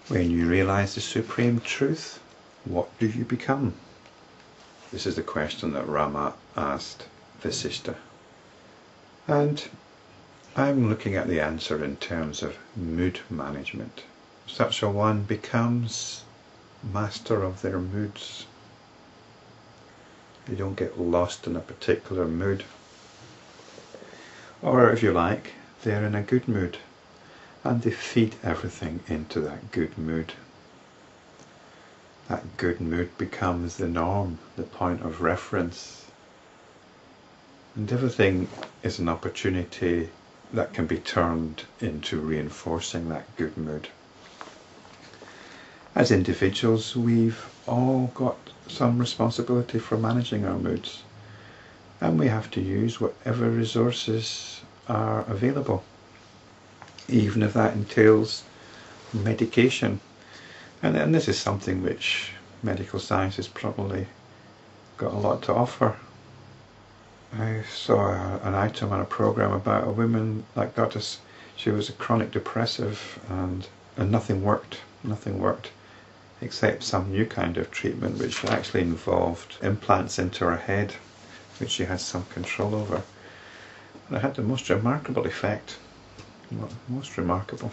When you realize the supreme truth, what do you become? This is the question that Rama asked Vasistha. And I'm looking at the answer in terms of mood management. Such a one becomes master of their moods. They don't get lost in a particular mood. Or if you like, they're in a good mood and they feed everything into that good mood. That good mood becomes the norm, the point of reference. And everything is an opportunity that can be turned into reinforcing that good mood. As individuals, we've all got some responsibility for managing our moods, and we have to use whatever resources are available, even if that entails medication. And this is something which medical science has probably got a lot to offer. I saw an item on a program about a woman that got us, she was a chronic depressive and nothing worked except some new kind of treatment which actually involved implants into her head which she has some control over. And it had the most remarkable effect, most remarkable.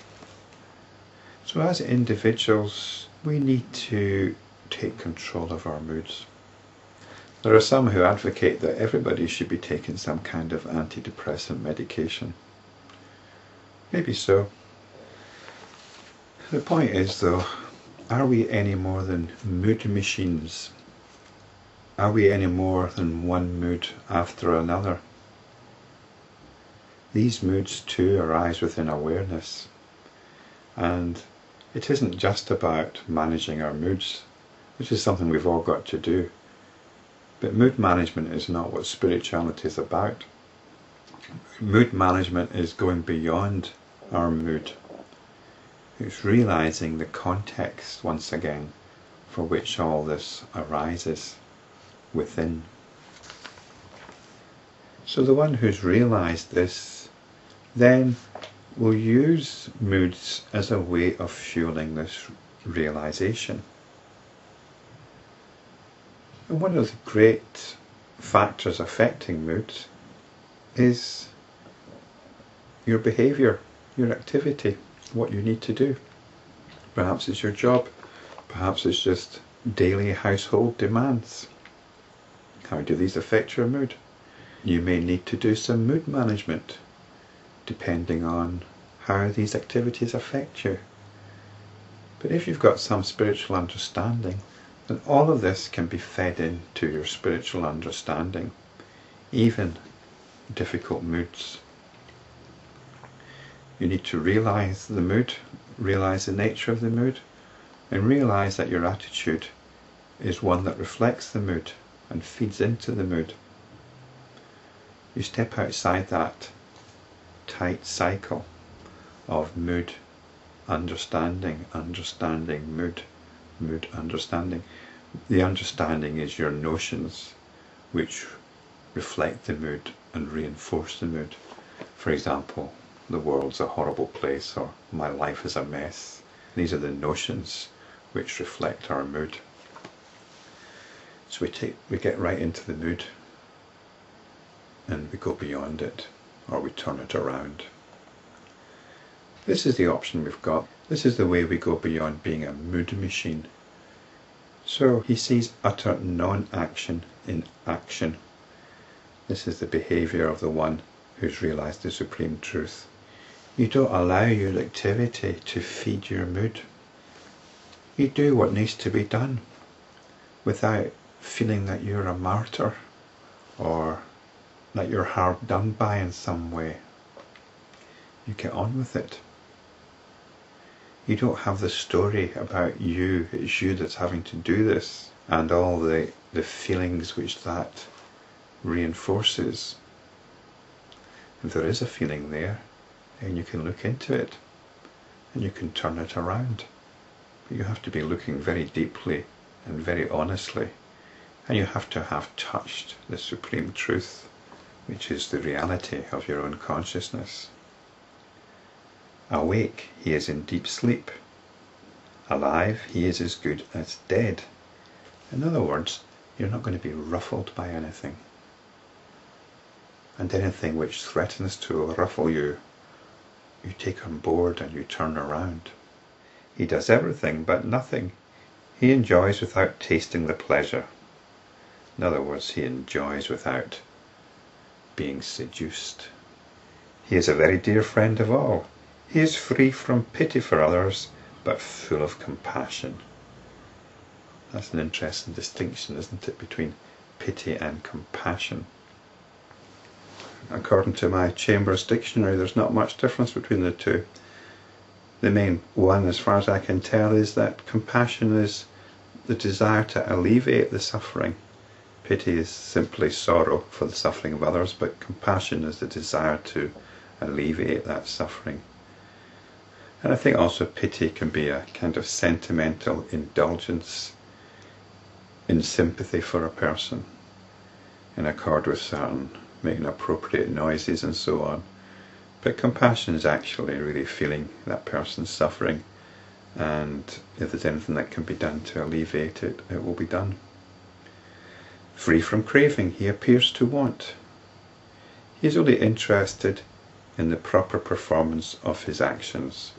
So as individuals, we need to take control of our moods. There are some who advocate that everybody should be taking some kind of antidepressant medication. Maybe so. The point is though, are we any more than mood machines? Are we any more than one mood after another? These moods too arise within awareness, and it isn't just about managing our moods, which is something we've all got to do. But mood management is not what spirituality is about. Mood management is going beyond our mood. It's realizing the context, once again, for which all this arises within. So the one who's realized this then will use moods as a way of fueling this realization. And one of the great factors affecting moods is your behaviour, your activity, what you need to do. Perhaps it's your job, perhaps it's just daily household demands. How do these affect your mood? You may need to do some mood management, depending on how these activities affect you. But if you've got some spiritual understanding, then all of this can be fed into your spiritual understanding, even difficult moods. You need to realize the mood, realize the nature of the mood, and realize that your attitude is one that reflects the mood and feeds into the mood. You step outside that tight cycle of mood, understanding, mood, understanding. The understanding is your notions which reflect the mood and reinforce the mood. For example, the world's a horrible place, or my life is a mess. These are the notions which reflect our mood. So we get right into the mood and we go beyond it, or we turn it around. This is the option we've got. This is the way we go beyond being a mood machine. So he sees utter non-action in action. This is the behaviour of the one who's realised the supreme truth. You don't allow your activity to feed your mood. You do what needs to be done without feeling that you're a martyr or that you're hard done by in some way. You get on with it. You don't have the story about you, it's you that's having to do this, and all the feelings which that reinforces. If there is a feeling there, then you can look into it and you can turn it around. But you have to be looking very deeply and very honestly, and you have to have touched the supreme truth, which is the reality of your own consciousness. Awake, he is in deep sleep. alive, he is as good as dead. In other words, you're not going to be ruffled by anything. And anything which threatens to ruffle you, you take on board and you turn around. He does everything but nothing. He enjoys without tasting the pleasure. In other words, he enjoys without being seduced. He is a very dear friend of all. He is free from pity for others, but full of compassion. That's an interesting distinction, isn't it, between pity and compassion. According to my Chambers Dictionary, there's not much difference between the two. The main one, as far as I can tell, is that compassion is the desire to alleviate the suffering. Pity is simply sorrow for the suffering of others, but compassion is the desire to alleviate that suffering. And I think also pity can be a kind of sentimental indulgence in sympathy for a person, in accord with certain making appropriate noises and so on. But compassion is actually really feeling that person's suffering, and if there's anything that can be done to alleviate it, it will be done. Free from craving, he appears to want. He is only interested in the proper performance of his actions.